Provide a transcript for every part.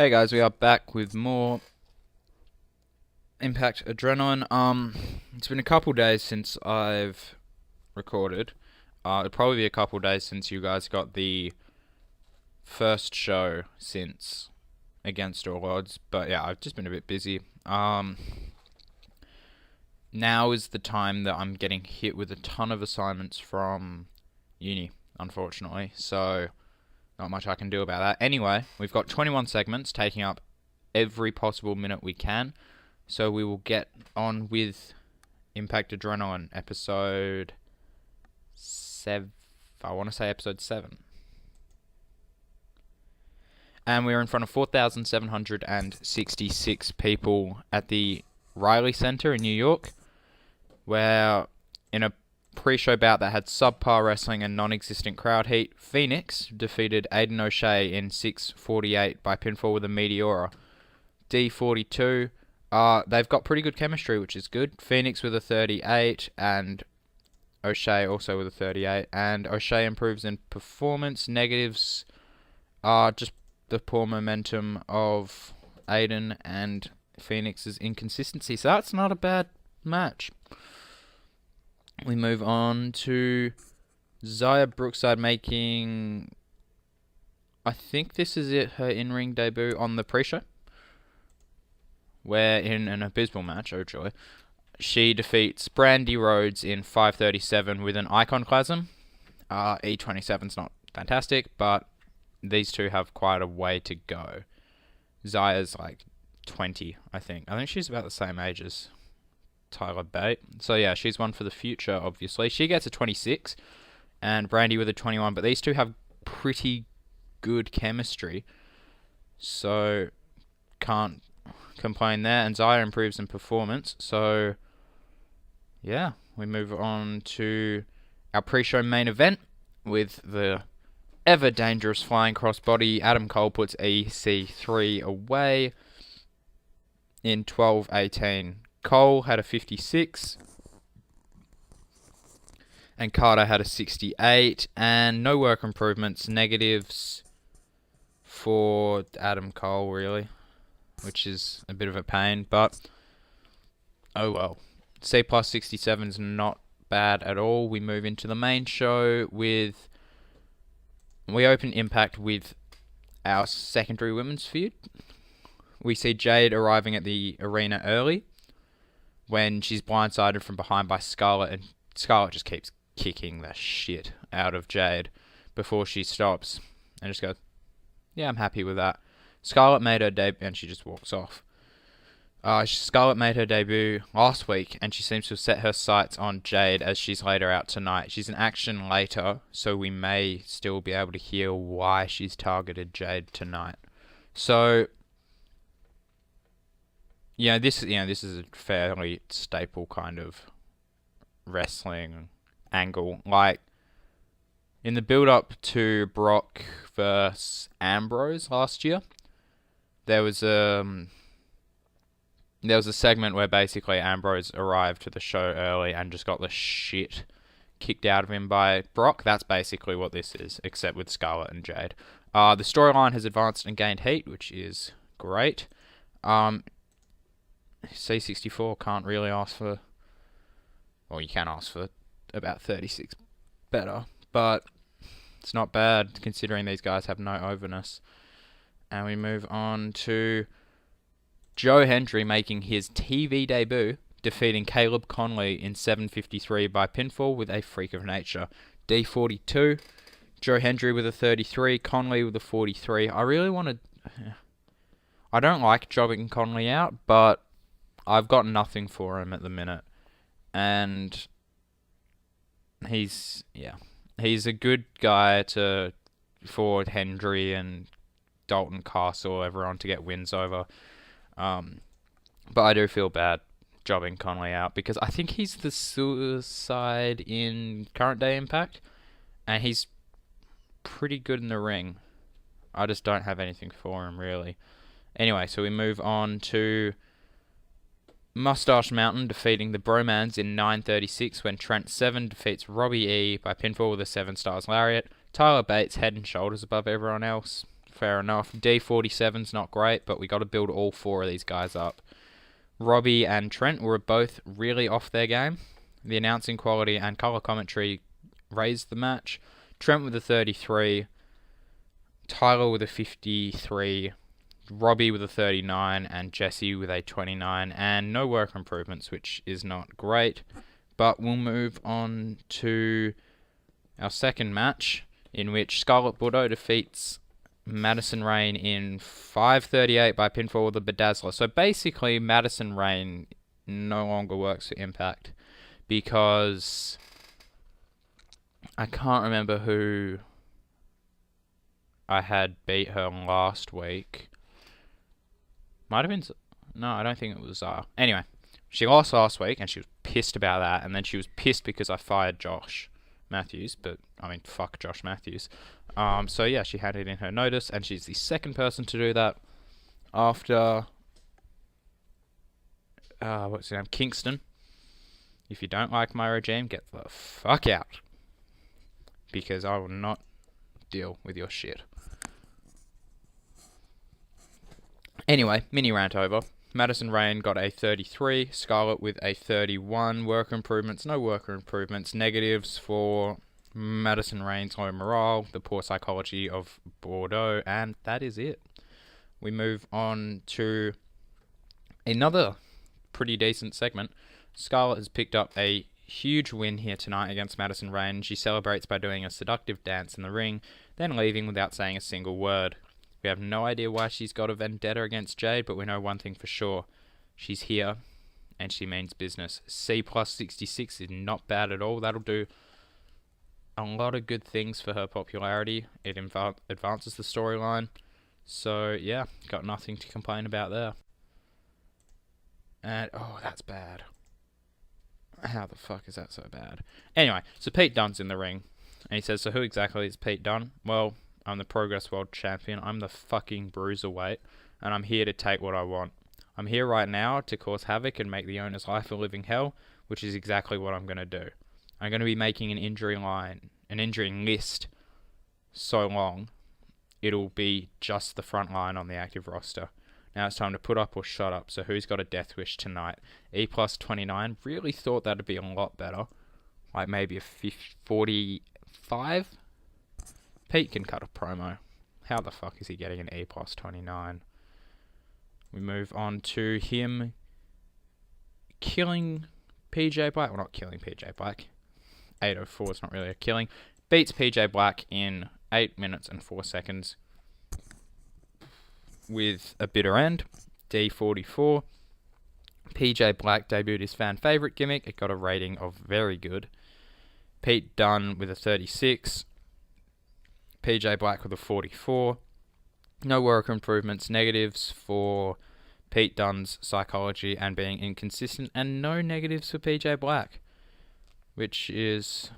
Hey guys, we are back with more Impact Adrenaline. It's been a couple days since I've recorded. It'll probably be a couple days since you guys got the first show since Against All Odds. But yeah, I've just been a bit busy. Now is the time that I'm getting hit with a ton of assignments from uni, unfortunately. So not much I can do about that. Anyway, we've got 21 segments taking up every possible minute we can. So we will get on with Impact Adrenaline episode 7. I want to say episode 7. And we're in front of 4,766 people at the Riley Center in New York, where in a pre-show bout that had subpar wrestling and non-existent crowd heat, Phoenix defeated Aiden O'Shea in 6:48 by pinfall with a Meteora. D42, they've got pretty good chemistry, which is good. Phoenix with a 38 and O'Shea also with a 38. And O'Shea improves in performance. Negatives are just the poor momentum of Aiden and Phoenix's inconsistency. So that's not a bad match. We move on to Zaya Brookside making, I think this is her in-ring debut on the pre-show, where in an abysmal match, oh joy, she defeats Brandy Rhodes in 5:37 with an iconoclasm. E27's not fantastic, but these two have quite a way to go. Zaya's like 20, I think. I think she's about the same age as Tyler Bate. So yeah, she's one for the future, obviously. She gets a 26, and Brandy with a 21, but these two have pretty good chemistry, so can't complain there. And Zaya improves in performance, so yeah, we move on to our pre-show main event with the ever dangerous flying crossbody. Adam Cole puts EC3 away in 12:18. Cole had a 56 and Carter had a 68, and no work improvements, negatives for Adam Cole really, which is a bit of a pain, but oh well. C plus 67 is not bad at all. We move into the main show with, we open Impact with our secondary women's feud. We see Jade arriving at the arena early when she's blindsided from behind by Scarlett, and Scarlett just keeps kicking the shit out of Jade before she stops and just goes, yeah, I'm happy with that. Scarlett made her debut, and she just walks off. Scarlett made her debut last week, and she seems to have set her sights on Jade as she's laid her out tonight. She's in action later, so we may still be able to hear why she's targeted Jade tonight. So this is a fairly staple kind of wrestling angle. Like in the build-up to Brock versus Ambrose last year, there was a segment where basically Ambrose arrived to the show early and just got the shit kicked out of him by Brock. That's basically what this is, except with Scarlett and Jade. The storyline has advanced and gained heat, which is great. C64 can't really ask for, well, you can ask for about 36 better, but it's not bad considering these guys have no overness. And we move on to Joe Hendry making his TV debut, defeating Caleb Conley in 7:53 by pinfall with a freak of nature. D42, Joe Hendry with a 33, Conley with a 43. I don't like jobbing Conley out, but I've got nothing for him at the minute. And he's a good guy for Hendry and Dalton Castle, everyone to get wins over. But I do feel bad jobbing Conley out because I think he's the suicide in current day Impact, and he's pretty good in the ring. I just don't have anything for him really. Anyway, so we move on to Mustache Mountain defeating the Bromans in 9:36 when Trent Seven defeats Robbie E by pinfall with a 7 stars lariat. Tyler Bates head and shoulders above everyone else. Fair enough. D47's not great, but we got to build all 4 of these guys up. Robbie and Trent were both really off their game. The announcing quality and colour commentary raised the match. Trent with a 33, Tyler with a 53, Robbie with a 39, and Jesse with a 29, and no work improvements, which is not great. But we'll move on to our second match, in which Scarlett Bordeaux defeats Madison Rayne in 5:38 by pinfall with a bedazzler. So basically, Madison Rayne no longer works for Impact because I can't remember who I had beat her last week. Might have been... No, I don't think it was... Anyway, she lost last week, and she was pissed about that, and then she was pissed because I fired Josh Matthews, but, I mean, fuck Josh Matthews. So, yeah, she had it in her notice, and she's the second person to do that after... what's her name? Kingston. If you don't like my regime, get the fuck out. Because I will not deal with your shit. Anyway, mini rant over. Madison Rayne got a 33, Scarlett with a 31. Worker improvements, no worker improvements. Negatives for Madison Rayne's low morale, the poor psychology of Bordeaux, and that is it. We move on to another pretty decent segment. Scarlett has picked up a huge win here tonight against Madison Rayne. She celebrates by doing a seductive dance in the ring, then leaving without saying a single word. We have no idea why she's got a vendetta against Jade, but we know one thing for sure. She's here, and she means business. C plus 66 is not bad at all. That'll do a lot of good things for her popularity. It advances the storyline. So, yeah, got nothing to complain about there. And, oh, that's bad. How the fuck is that so bad? Anyway, so Pete Dunne's in the ring, and he says, so who exactly is Pete Dunne? Well, I'm the Progress World Champion. I'm the fucking bruiserweight, and I'm here to take what I want. I'm here right now to cause havoc and make the owner's life a living hell, which is exactly what I'm going to do. I'm going to be making an injury list so long, it'll be just the front line on the active roster. Now it's time to put up or shut up. So who's got a death wish tonight? E plus 29. Really thought that'd be a lot better. Like maybe a 45? Pete can cut a promo. How the fuck is he getting an E plus 29? We move on to him killing PJ Black. Well, not killing PJ Black. 8:04 is not really a killing. Beats PJ Black in 8 minutes and 4 seconds with a bitter end. D44. PJ Black debuted his fan favourite gimmick. It got a rating of very good. Pete Dunne with a 36. PJ Black with a 44. No worker improvements. Negatives for Pete Dunne's psychology and being inconsistent. And no negatives for PJ Black, which is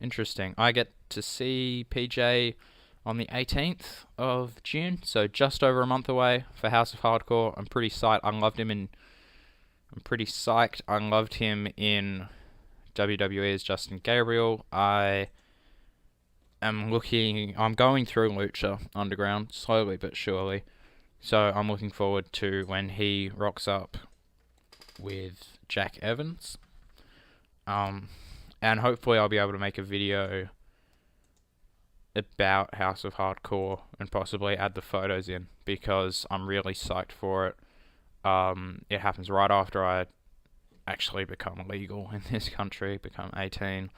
interesting. I get to see PJ on the 18th of June, so just over a month away for House of Hardcore. I'm pretty psyched. I'm pretty psyched. I loved him in WWE as Justin Gabriel. I'm going through Lucha Underground, slowly but surely. So I'm looking forward to when he rocks up with Jack Evans. And hopefully I'll be able to make a video about House of Hardcore and possibly add the photos in, because I'm really psyched for it. It happens right after I actually become legal in this country, become 18.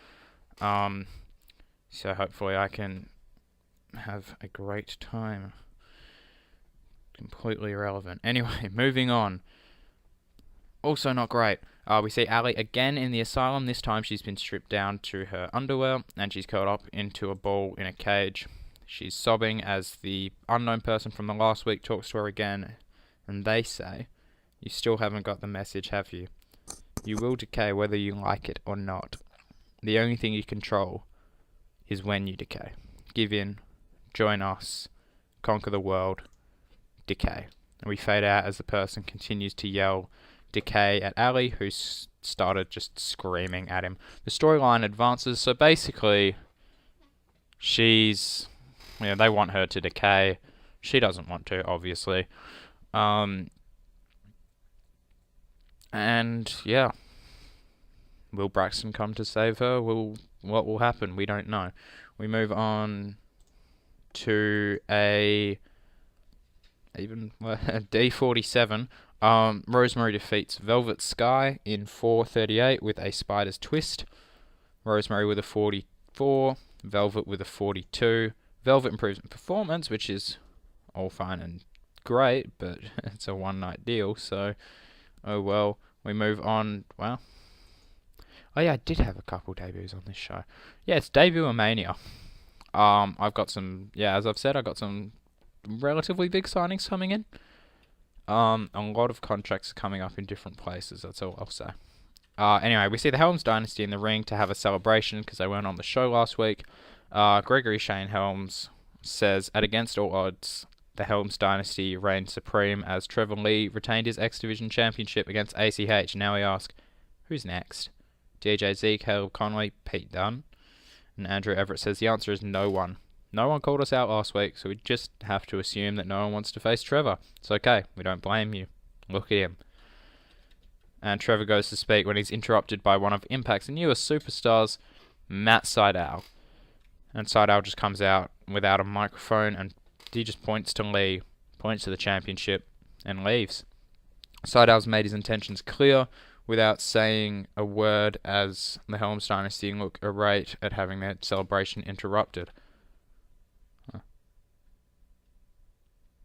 So hopefully I can have a great time. Completely irrelevant. Anyway, moving on. Also not great. We see Ali again in the asylum. This time she's been stripped down to her underwear and she's curled up into a ball in a cage. She's sobbing as the unknown person from the last week talks to her again, and they say, "You still haven't got the message, have you? You will decay whether you like it or not. The only thing you control is when you decay. Give in, join us, conquer the world, decay." And we fade out as the person continues to yell decay at Ali, who started just screaming at him. The storyline advances, so basically she's Yeah, they want her to decay. She doesn't want to, obviously. And yeah, will Braxton come to save her? What will happen? We don't know. We move on to a D47. Rosemary defeats Velvet Sky in 4:38 with a Spider's Twist. Rosemary with a 44. Velvet with a 42. Velvet improves in performance, which is all fine and great, but it's a one-night deal, so oh well. We move on. Well, oh yeah, I did have a couple debuts on this show. Yeah, it's Debut Mania. I've got some. Yeah, as I've said, I've got some relatively big signings coming in. A lot of contracts coming up in different places. That's all I'll say. Anyway, we see the Helms Dynasty in the ring to have a celebration because they weren't on the show last week. Gregory Shane Helms says, at against all odds, the Helms Dynasty reigned supreme as Trevor Lee retained his X Division Championship against ACH. Now we ask, who's next? DJZ, Caleb Conley, Pete Dunne? And Andrew Everett says the answer is no one. No one called us out last week, so we just have to assume that no one wants to face Trevor. It's okay, we don't blame you. Look at him. And Trevor goes to speak when he's interrupted by one of Impact's newest superstars, Matt Sydal. And Sydal just comes out without a microphone and he just points to Lee, points to the championship, and leaves. Sydal's made his intentions clear without saying a word as the Helms Dynasty look irate at having their celebration interrupted.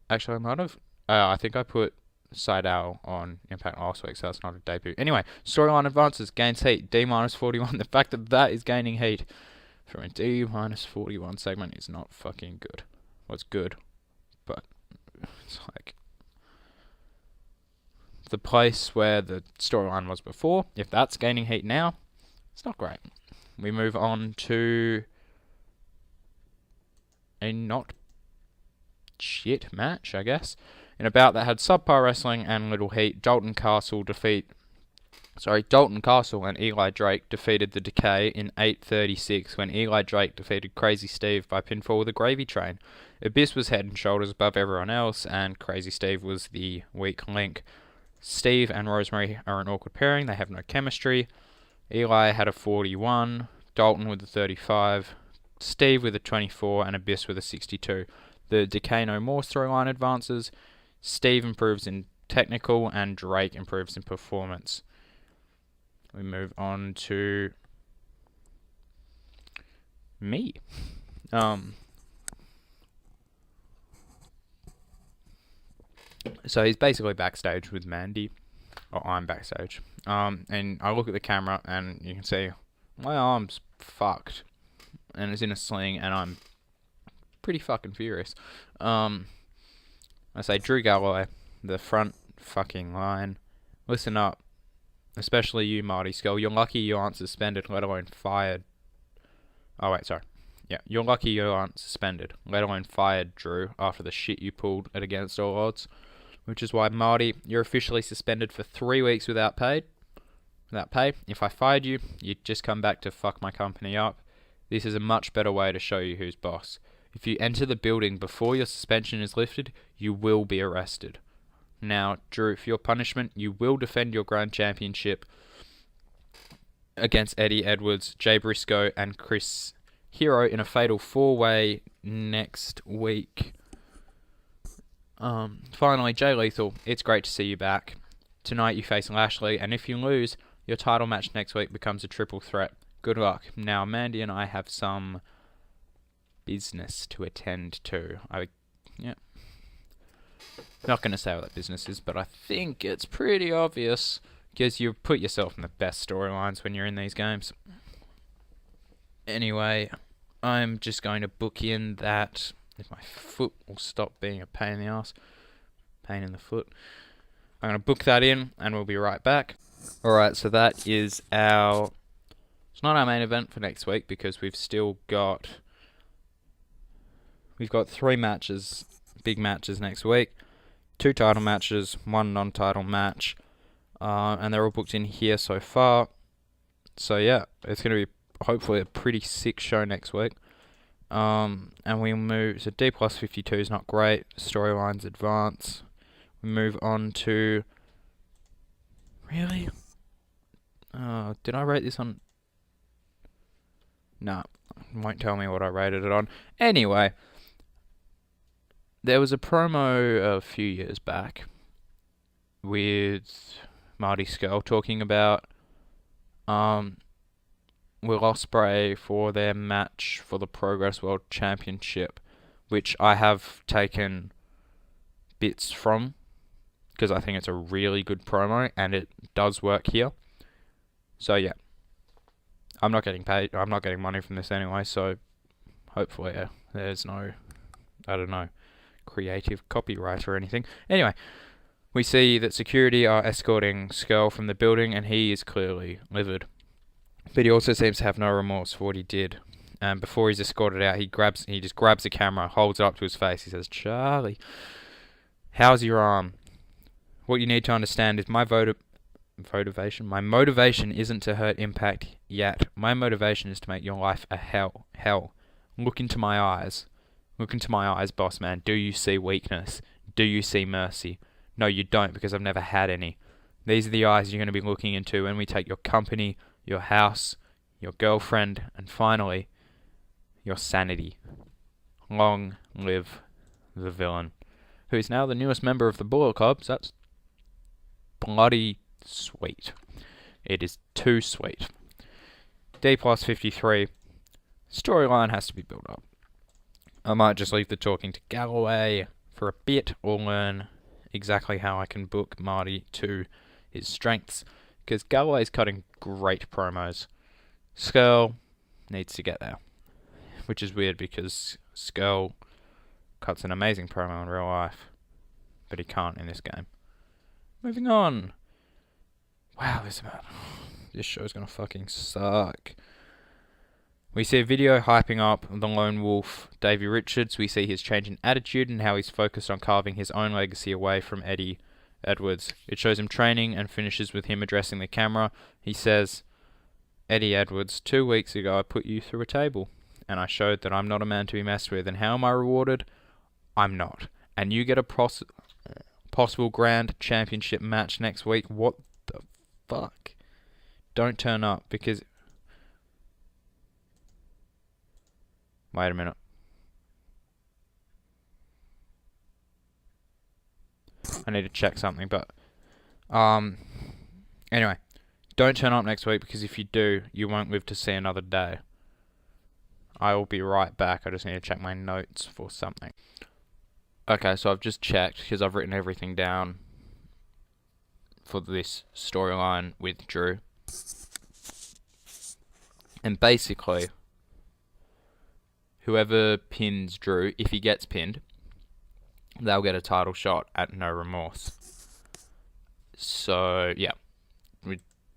Actually, I might have. I think I put Sydal on Impact last week, so that's not a debut. Anyway, storyline advances, gains heat, D-41. The fact that that is gaining heat for a D-41 segment is not fucking good. Well, it's good, but it's like the place where the storyline was before. If that's gaining heat now, it's not great. We move on to a not shit match, I guess. In a bout that had subpar wrestling and little heat, Dalton Castle and Eli Drake defeated the Decay in 8:36 when Eli Drake defeated Crazy Steve by pinfall with a gravy train. Abyss was head and shoulders above everyone else, and Crazy Steve was the weak link. Steve and Rosemary are an awkward pairing. They have no chemistry. Eli had a 41, Dalton with a 35, Steve with a 24, and Abyss with a 62. The Decay No More storyline advances. Steve improves in technical, and Drake improves in performance. We move on to me. So he's basically backstage with Mandy, or I'm backstage. And I look at the camera, and you can see my arm's fucked, and it's in a sling, and I'm pretty fucking furious. I say, Drew Galloway, the front fucking line. Listen up. Especially you, Marty Skull. You're lucky you aren't suspended, let alone fired. Oh, wait, sorry. Yeah, you're lucky you aren't suspended, let alone fired, Drew, after the shit you pulled at Against All Odds. Which is why, Marty, you're officially suspended for 3 weeks without pay. If I fired you, you'd just come back to fuck my company up. This is a much better way to show you who's boss. If you enter the building before your suspension is lifted, you will be arrested. Now, Drew, for your punishment, you will defend your Grand Championship against Eddie Edwards, Jay Briscoe, and Chris Hero in a fatal 4-way next week. Finally, Jay Lethal, it's great to see you back. Tonight you face Lashley, and if you lose, your title match next week becomes a triple threat. Good luck. Now, Mandy and I have some business to attend to. Not going to say what that business is, but I think it's pretty obvious because you put yourself in the best storylines when you're in these games. Anyway, I'm just going to book in that if my foot will stop being a pain in the ass. Pain in the foot. I'm going to book that in and we'll be right back. Alright, so that is it's not our main event for next week because we've got 3 matches, big matches next week. 2 title matches, 1 non-title match, and they're all booked in here so far. So yeah, it's going to be hopefully a pretty sick show next week. And we move, so D plus 52 is not great. Storylines advance. We move on to, really? Did I rate this on? No, won't tell me what I rated it on. Anyway, there was a promo a few years back with Marty Scurll talking about Will Ospreay for their match for the Progress World Championship, which I have taken bits from because I think it's a really good promo and it does work here. So yeah, I'm not getting paid. I'm not getting money from this anyway, so hopefully there's no, I don't know, creative copyright or anything. Anyway, we see that security are escorting Scurll from the building and he is clearly livid. But he also seems to have no remorse for what he did. And before he's escorted out, he just grabs the camera, holds it up to his face. He says, "Charlie, how's your arm? What you need to understand is my motivation isn't to hurt Impact yet. My motivation is to make your life a hell. Hell. Look into my eyes. Look into my eyes, boss man. Do you see weakness? Do you see mercy? No, you don't, because I've never had any. These are the eyes you're going to be looking into when we take your company, your house, your girlfriend, and finally, your sanity. Long live the villain." Who is now the newest member of the Bullet Club, so that's bloody sweet. It is too sweet. D plus 53. Storyline has to be built up. I might just leave the talking to Galloway for a bit, or learn exactly how I can book Marty to his strengths, because Galloway's cutting great promos. Scurll needs to get there, which is weird because Scurll cuts an amazing promo in real life, but he can't in this game. Moving on. Wow, this show's gonna fucking suck. We see a video hyping up the Lone Wolf, Davey Richards. We see his change in attitude and how he's focused on carving his own legacy away from Eddie Edwards. It shows him training and finishes with him addressing the camera. He says, "Eddie Edwards, 2 weeks ago I put you through a table, and I showed that I'm not a man to be messed with. And how am I rewarded? I'm not. And you get a possible grand championship match next week. What the fuck? Don't turn up because..." Wait a minute. I need to check something, but anyway, don't turn up next week because if you do, you won't live to see another day. I will be right back. I just need to check my notes for something. Okay, so I've just checked because I've written everything down for this storyline with Drew. And basically, whoever pins Drew, if he gets pinned, they'll get a title shot at No Remorse. So, yeah.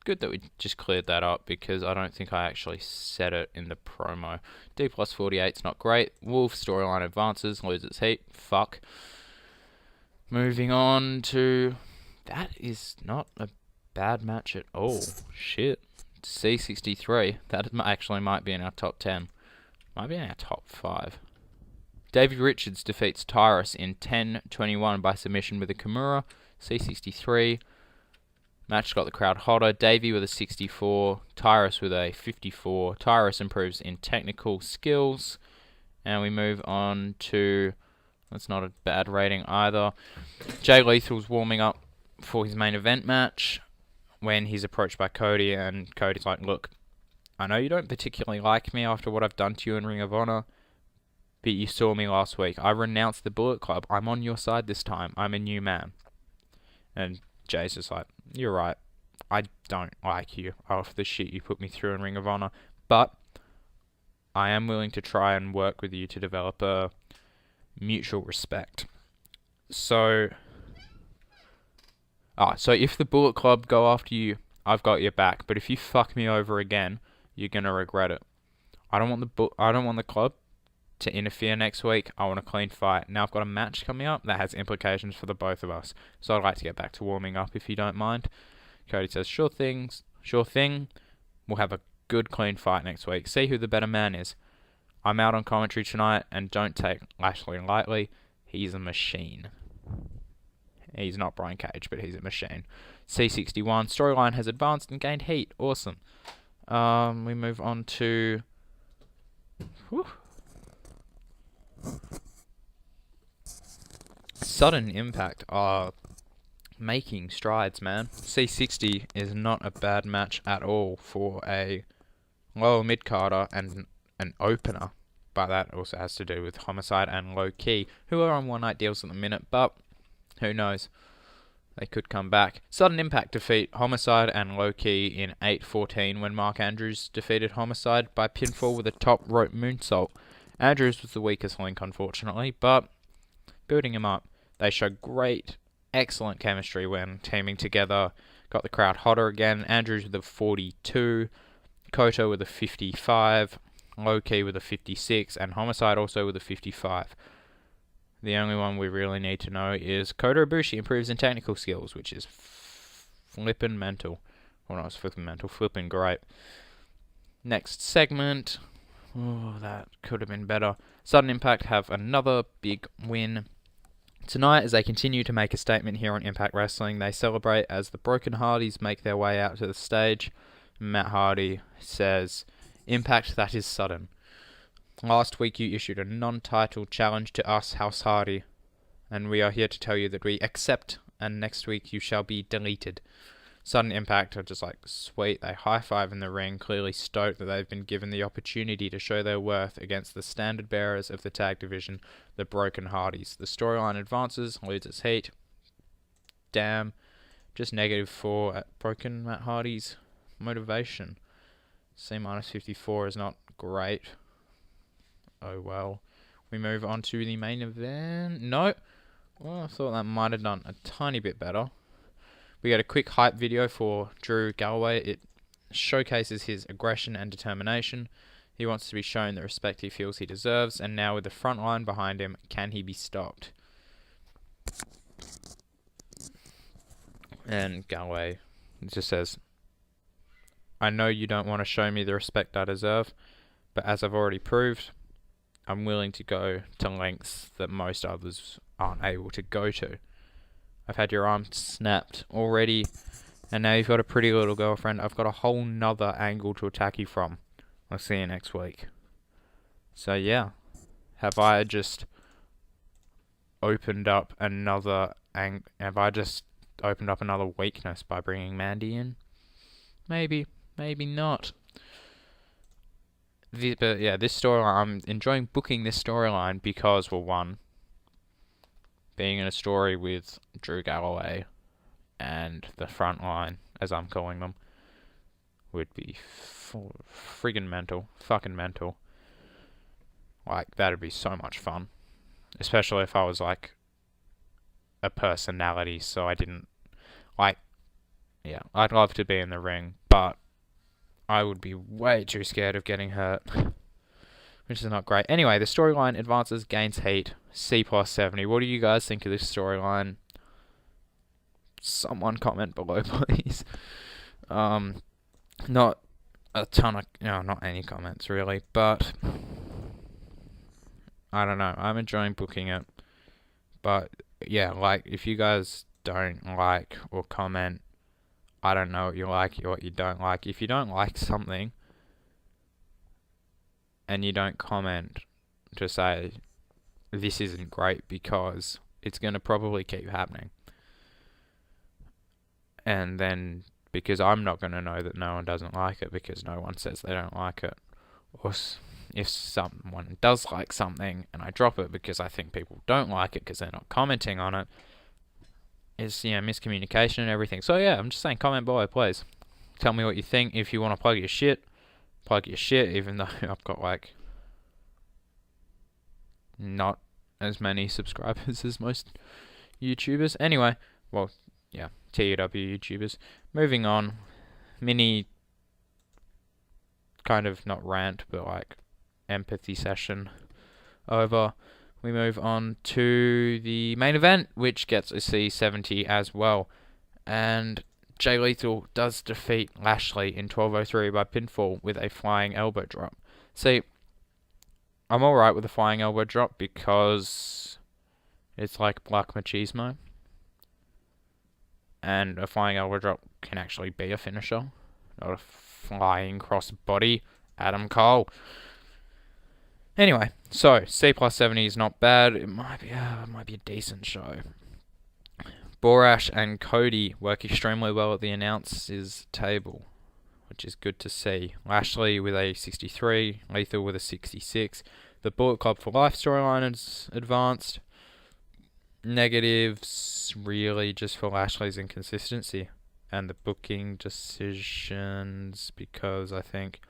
Good that we just cleared that up because I don't think I actually said it in the promo. D plus 48's not great. Wolf storyline advances, loses heat. Fuck. Moving on to... That is not a bad match at all. Shit. C63. That actually might be in our top 10. Might be in our top 5. Davey Richards defeats Tyrus in 10-21 by submission with a Kimura. C63. Match got the crowd hotter. Davey with a 64. Tyrus with a 54. Tyrus improves in technical skills. And we move on to... That's not a bad rating either. Jay Lethal's warming up for his main event match when he's approached by Cody, and Cody's like, "Look, I know you don't particularly like me after what I've done to you in Ring of Honor, but you saw me last week. I renounced the Bullet Club. I'm on your side this time. I'm a new man." And Jay's just like, "You're right. I don't like you after the shit you put me through in Ring of Honor, but I am willing to try and work with you to develop a mutual respect." So if the Bullet Club go after you, I've got your back. But if you fuck me over again, you're gonna regret it. I don't want the club to interfere next week. I want a clean fight. Now I've got a match coming up that has implications for the both of us. So I'd like to get back to warming up if you don't mind. Cody says, sure thing. We'll have a good clean fight next week. See who the better man is. I'm out on commentary tonight, and don't take Lashley lightly. He's a machine. He's not Brian Cage, but he's a machine. C61, storyline has advanced and gained heat. Awesome. We move on to... Sudden Impact are making strides, man. C60 is not a bad match at all for a lower mid-carder and an opener. But that also has to do with Homicide and Low Key, who are on one-night deals at the minute, but who knows? They could come back. Sudden Impact defeat Homicide and Low Key in 8:14 when Mark Andrews defeated Homicide by pinfall with a top rope moonsault. Andrews was the weakest link, unfortunately, but building him up. They showed great, excellent chemistry when teaming together. Got the crowd hotter again. Andrews with a 42, Koto with a 55, Low Key with a 56, and Homicide also with a 55. The only one we really need to know is Kota Ibushi improves in technical skills, which is flippin' mental. Well, not flippin' mental, flippin' great. Next segment. Oh, that could have been better. Sudden Impact have another big win tonight as they continue to make a statement here on Impact Wrestling. They celebrate as the Broken Hardys make their way out to the stage. Matt Hardy says, "Impact that is sudden. Last week you issued a non-title challenge to us, House Hardy, and we are here to tell you that we accept, and next week you shall be deleted." Sudden Impact are just like, sweet. They high-five in the ring, clearly stoked that they've been given the opportunity to show their worth against the standard bearers of the tag division, the Broken Hardys. The storyline advances, loses heat. Damn. Just -4 at Broken Matt Hardy's motivation. C-54 is not great. Oh well. We move on to the main event. No. Well, I thought that might have done a tiny bit better. We get a quick hype video for Drew Galloway. It showcases his aggression and determination. He wants to be shown the respect he feels he deserves, and now with the front line behind him, can he be stopped? And Galloway just says, "I know you don't want to show me the respect I deserve, but as I've already proved, I'm willing to go to lengths that most others aren't able to go to. I've had your arm snapped already, and now you've got a pretty little girlfriend. I've got a whole nother angle to attack you from. I'll see you next week." So yeah, have I just opened up another weakness by bringing Mandy in? Maybe not. But yeah, this storyline, I'm enjoying booking this storyline because, well, one, being in a story with Drew Galloway and the front line, as I'm calling them, would be friggin' mental. Fucking mental. Like, that'd be so much fun. Especially if I was, like, a personality, so I didn't, like, yeah, I'd love to be in the ring, but I would be way too scared of getting hurt, which is not great. Anyway, the storyline advances, gains heat, C+70. What do you guys think of this storyline? Someone comment below, please. Not a ton of, not any comments really, but I don't know. I'm enjoying booking it, but yeah, like, if you guys don't like or comment, I don't know what you like or what you don't like. If you don't like something and you don't comment to say this isn't great, because it's going to probably keep happening. And then, because I'm not going to know that no one doesn't like it because no one says they don't like it. Or if someone does like something and I drop it because I think people don't like it because they're not commenting on it, it's, miscommunication and everything. So yeah, I'm just saying, comment below, please. Tell me what you think. If you want to plug your shit, even though I've got, like, not as many subscribers as most YouTubers. Anyway, well, yeah, TEW YouTubers. Moving on, mini kind of, not rant, but like empathy session over. We move on to the main event, which gets a C70 as well. And Jay Lethal does defeat Lashley in 12:03 by pinfall with a flying elbow drop. See, I'm alright with the flying elbow drop because it's like black machismo. And a flying elbow drop can actually be a finisher, not a flying cross body. Adam Cole. Anyway, so C plus 70 is not bad. It might be a decent show. Borash and Cody work extremely well at the announcers table, which is good to see. Lashley with a 63, Lethal with a 66. The Bullet Club for Life storyline is advanced. Negatives really just for Lashley's inconsistency and the booking decisions, because I think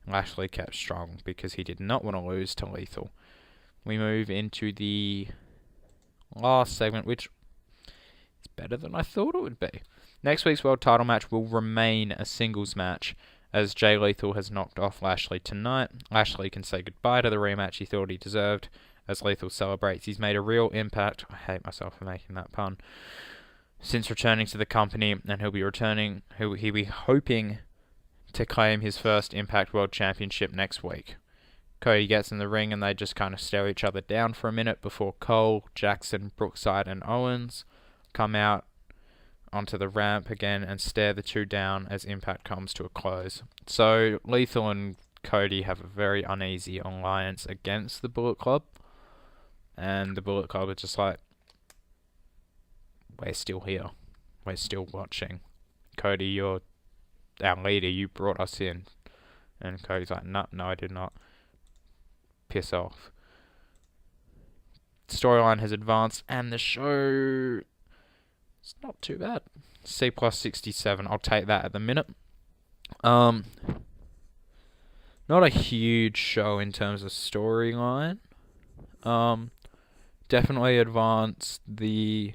Lashley kept strong because he did not want to lose to Lethal. We move into the last segment, which is better than I thought it would be. Next week's world title match will remain a singles match, as Jay Lethal has knocked off Lashley tonight. Lashley can say goodbye to the rematch he thought he deserved, as Lethal celebrates. He's made a real impact. I hate myself for making that pun. Since returning to the company, and he'll be hoping to claim his first Impact World Championship next week. Cody gets in the ring and they just kind of stare each other down for a minute before Cole, Jackson, Brookside and Owens come out onto the ramp again and stare the two down as Impact comes to a close. So Lethal and Cody have a very uneasy alliance against the Bullet Club, and the Bullet Club are just like, we're still here, we're still watching. Cody, you're our leader, you brought us in. And Cody's like, no, I did not. Piss off. Storyline has advanced and the show is not too bad. C plus 67, I'll take that at the minute. Not a huge show in terms of storyline. Definitely advanced the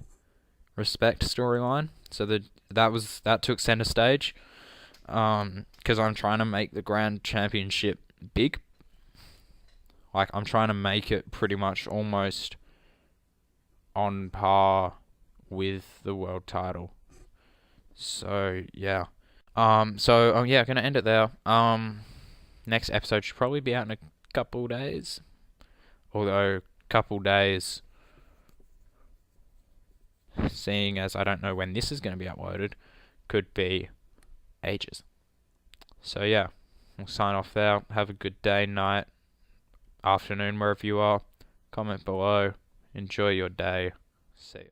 Respect storyline, so that took center stage. Because I'm trying to make the Grand Championship big. Like, I'm trying to make it pretty much almost on par with the world title. So, yeah. Gonna end it there. Next episode should probably be out in a couple days. Although, couple days, seeing as I don't know when this is going to be uploaded, could be ages. So yeah, we'll sign off there. Have a good day, night, afternoon, wherever you are. Comment below. Enjoy your day. See ya.